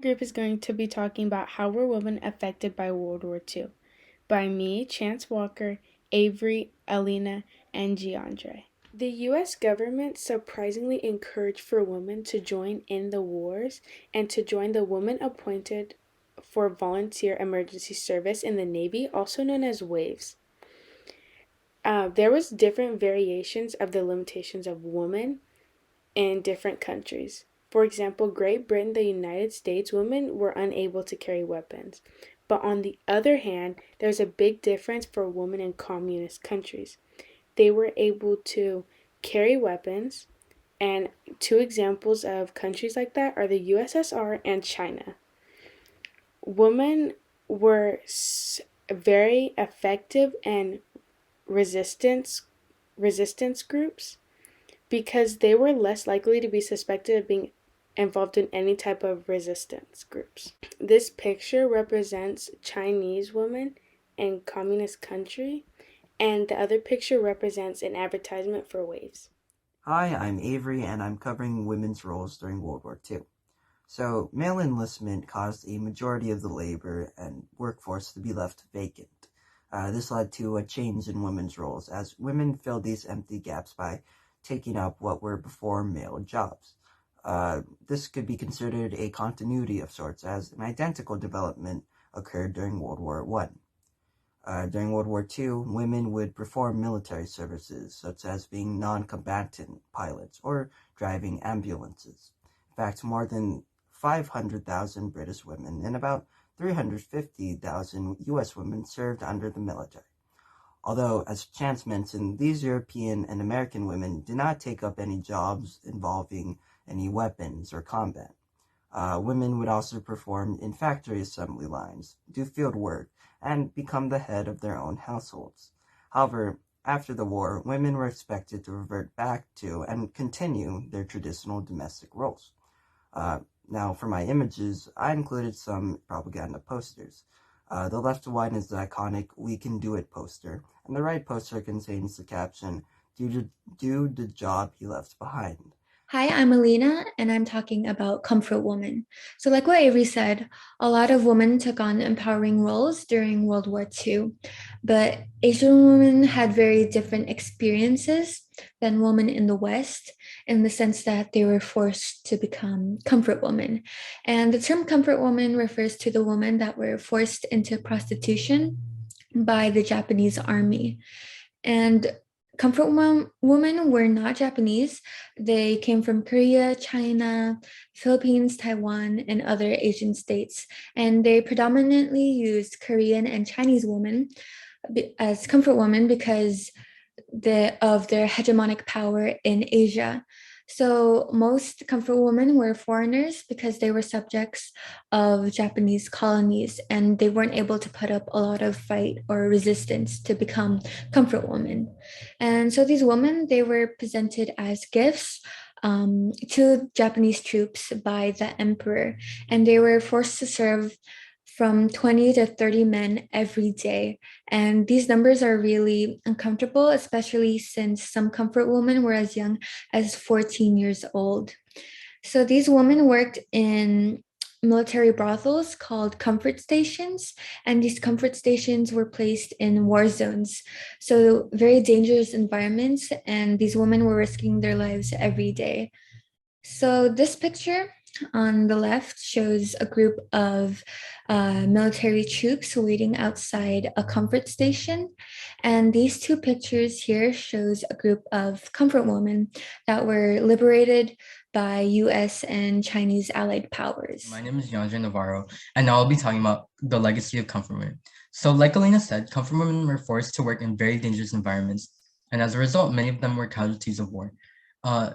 Group is going to be talking about how were women affected by World War II by me, Chance Walker, Avery, Alina, and Giandre. The US government surprisingly encouraged for women to join in the wars and to join the women appointed for volunteer emergency service in the Navy, also known as WAVES. There was different variations of the limitations of women in different countries. For example, Great Britain, the United States, women were unable to carry weapons. But on the other hand, there's a big difference for women in communist countries. They were able to carry weapons, and two examples of countries like that are the USSR and China. Women were very effective in resistance resistance groups because they were less likely to be suspected of being involved in any type of resistance groups. This picture represents Chinese women in communist country, and the other picture represents an advertisement for Waves. Hi, I'm Avery, and I'm covering women's roles during World War II. So, male enlistment caused a majority of the labor and workforce to be left vacant. This led to a change in women's roles, as women filled these empty gaps by taking up what were before male jobs. This could be considered a continuity of sorts, as an identical development occurred during World War I. During World War II, women would perform military services, such as being non-combatant pilots or driving ambulances. In fact, more than 500,000 British women and about 350,000 US women served under the military. Although, as Chance mentioned, these European and American women did not take up any jobs involving any weapons or combat. Women would also perform in factory assembly lines, do field work, and become the head of their own households. However, after the war, women were expected to revert back to and continue their traditional domestic roles. Now, for my images, I included some propaganda posters. The left one is the iconic "We Can Do It" poster, and the right poster contains the caption, do the job he left behind. Hi, I'm Alina, and I'm talking about Comfort Woman. So, like what Avery said, a lot of women took on empowering roles during World War II, but Asian women had very different experiences than women in the West in the sense that they were forced to become comfort women. And the term comfort woman refers to the women that were forced into prostitution by the Japanese army. And women were not Japanese. They came from Korea, China, Philippines, Taiwan, and other Asian states. And they predominantly used Korean and Chinese women as comfort women because of their hegemonic power in Asia. So most comfort women were foreigners because they were subjects of Japanese colonies and they weren't able to put up a lot of fight or resistance to become comfort women. And so these women, they were presented as gifts to Japanese troops by the emperor, and they were forced to serve from 20 to 30 men every day. And these numbers are really uncomfortable, especially since some comfort women were as young as 14 years old. So these women worked in military brothels called comfort stations, and these comfort stations were placed in war zones. So very dangerous environments, and these women were risking their lives every day. So this picture on the left shows a group of military troops waiting outside a comfort station. And these two pictures here shows a group of comfort women that were liberated by US and Chinese allied powers. My name is Yandra Navarro, and now I'll be talking about the legacy of comfort women. So, like Alina said, comfort women were forced to work in very dangerous environments, and as a result, many of them were casualties of war. Uh,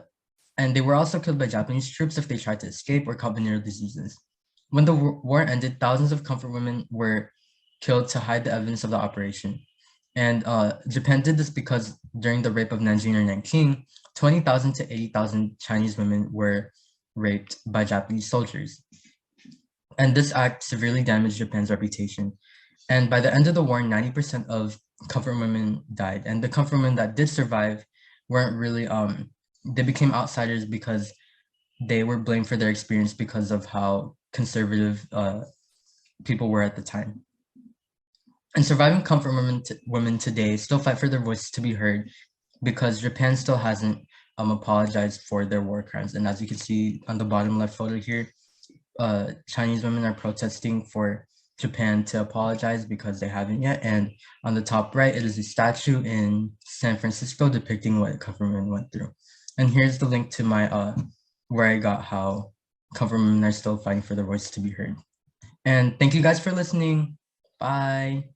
and they were also killed by Japanese troops if they tried to escape or caught venereal diseases. When the war ended, thousands of comfort women were killed to hide the evidence of the operation. And Japan did this because during the rape of Nanjing or Nanking, 20,000 to 80,000 Chinese women were raped by Japanese soldiers. And this act severely damaged Japan's reputation. And by the end of the war, 90% of comfort women died. And the comfort women that did survive weren't really, they became outsiders because they were blamed for their experience because of how conservative people were at the time. And surviving comfort women today still fight for their voices to be heard because Japan still hasn't apologized for their war crimes. And as you can see on the bottom left photo here, Chinese women are protesting for Japan to apologize because they haven't yet. And on the top right, it is a statue in San Francisco depicting what comfort women went through. And here's the link to my where I got how comfort women are still fighting for their voice to be heard. And thank you guys for listening. Bye.